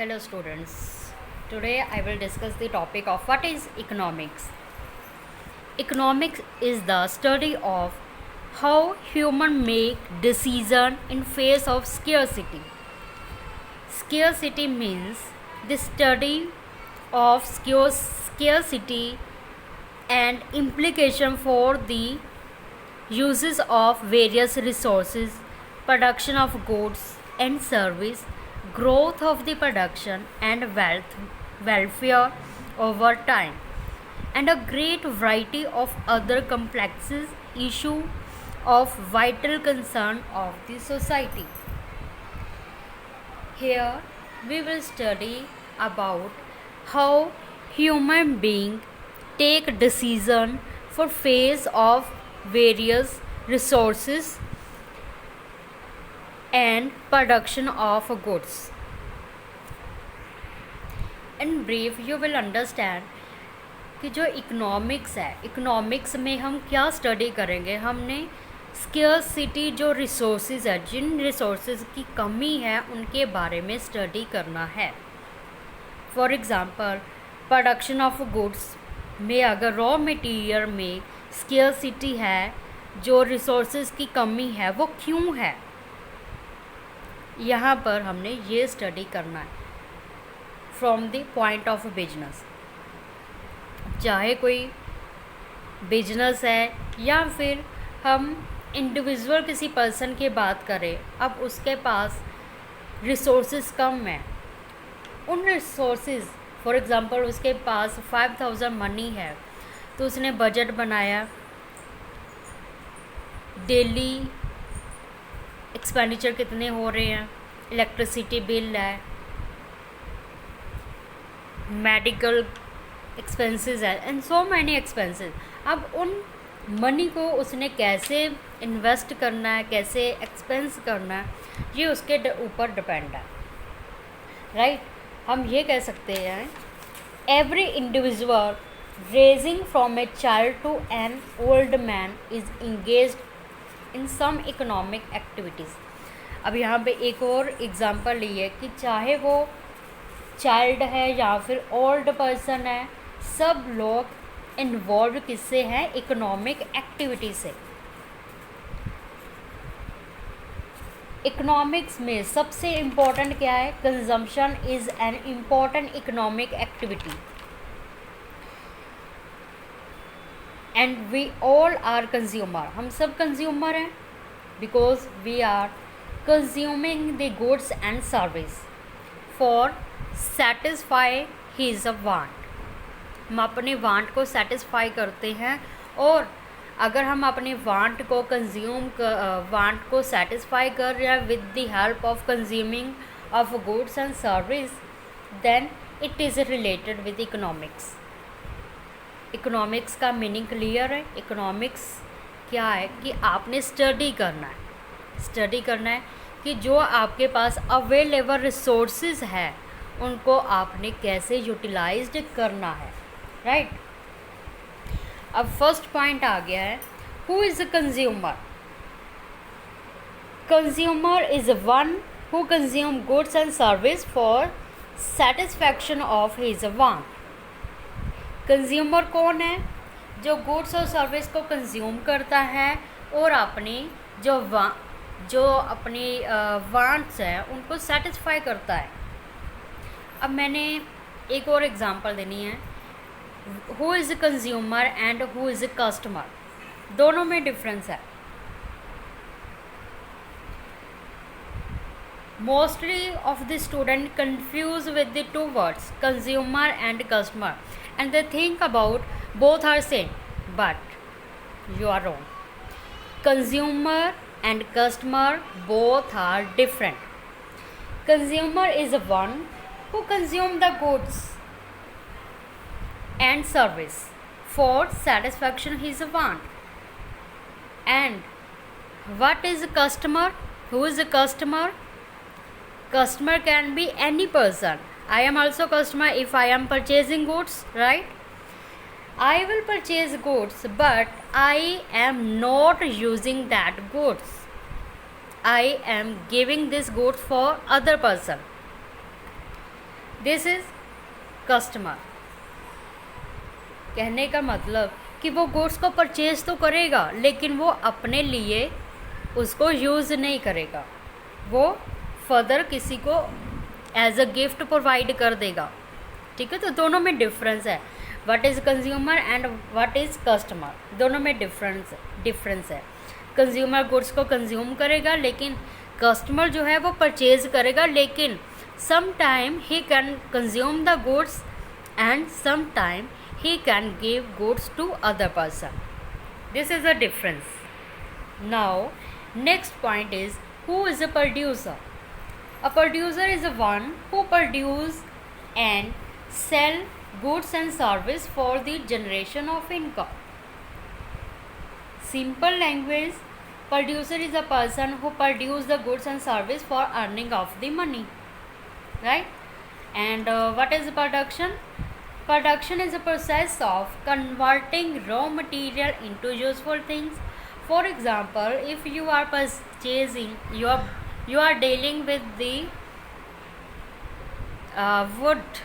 Hello students. Today I will discuss the topic of what is economics. Economics is the study of how humans make decisions in face of scarcity. Scarcity means the study of scarcity and implication for the uses of various resources, production of goods and service, growth of the production and welfare over time, and a great variety of other complex issues of vital concern of the society. Here we will study about how human beings take decision for face of various resources and production of goods. In brief, you will understand कि जो economics है, economics में हम क्या study करेंगे. हमने scarcity जो resources है, जिन रिसोर्सेज की कमी है उनके बारे में स्टडी करना है. For example, production of goods में अगर रॉ मटेरियल में स्केर्सिटी है, जो रिसोर्सेज की कमी है वो क्यों है, यहाँ पर हमने ये स्टडी करना है from the point of business. चाहे कोई बिजनेस है या फिर हम इंडिविजुअल किसी पर्सन की बात करें, अब उसके पास रिसोर्सेज कम है. उन रिसोर्सेज, फॉर एग्ज़ाम्पल उसके पास 5000 मनी है, तो उसने बजट बनाया, डेली एक्सपेंडिचर कितने हो रहे हैं, इलेक्ट्रिसिटी बिल है, मेडिकल एक्सपेंसेस है एंड सो मैनी एक्सपेंसेस. अब उन मनी को उसने कैसे इन्वेस्ट करना है, कैसे एक्सपेंस करना है, ये उसके ऊपर डिपेंड है. राइट. हम ये कह सकते हैं every individual ranging from a child to an old man is engaged in some economic activities. अब यहाँ पे एक और एग्ज़ाम्पल लिए कि चाहे वो चाइल्ड है या फिर ओल्ड पर्सन है, सब लोग इन्वॉल्व किससे हैं, इकोनॉमिक एक्टिविटी से. इकोनॉमिक्स में सबसे इम्पोर्टेंट क्या है, consumption is an important economic activity and we all are consumer. हम सब कंज्यूमर हैं because we are consuming the goods and service for satisfy his want. हम अपने वांट को सेटिस्फाई करते हैं, और अगर हम अपने वांट को वांट को सेटिस्फाई कर रहे हैं with the help of consuming of goods and service, then it is related with economics. Economics का मीनिंग क्लियर है. इकोनॉमिक्स क्या है कि आपने स्टडी करना है कि जो आपके पास अवेलेबल रिसोर्सेज है उनको आपने कैसे यूटिलाइज्ड करना है. राइट. अब फर्स्ट पॉइंट आ गया है, who is a consumer. Consumer is one who consume goods and service for satisfaction of his want. Consumer कौन है, जो गुड्स और सर्विस को कंज्यूम करता है और अपनी जो अपनी वांट्स हैं उनको सेटिस्फाई करता है. अब मैंने एक और एग्जांपल देनी है. Who is a consumer and who is a customer, दोनों में डिफरेंस है. Mostly of the student confuse with the two words consumer and customer and they think about both are same, but you are wrong. Consumer and customer both are different. Consumer is one who consume the goods and service for satisfaction his want. And what is a customer? Who is a customer? Customer can be any person. I am also customer if I am purchasing goods, right? I will purchase goods, but I am not using that goods. I am giving this goods for other person. This is customer. कहने का मतलब कि वो goods को purchase तो करेगा लेकिन वो अपने लिए उसको यूज़ नहीं करेगा, वो फर्दर किसी को एज अ गिफ्ट प्रोवाइड कर देगा। ठीक है, तो दोनों में डिफरेंस है, what is consumer and what is customer, दोनों में डिफरेंस है। कंज्यूमर गुड्स को कंज्यूम करेगा लेकिन कस्टमर जो है वो परचेज करेगा, लेकिन सम टाइम ही can consume the goods and some time he can give goods to other person. This is a difference. Now next point is, who is a producer? A producer is the one who produce and sell goods and service for the generation of income. Simple language, producer is a person who produce the goods and service for earning of the money, right? And what is production? Production is a process of converting raw material into useful things. For example, if you are purchasing, you are dealing with the wood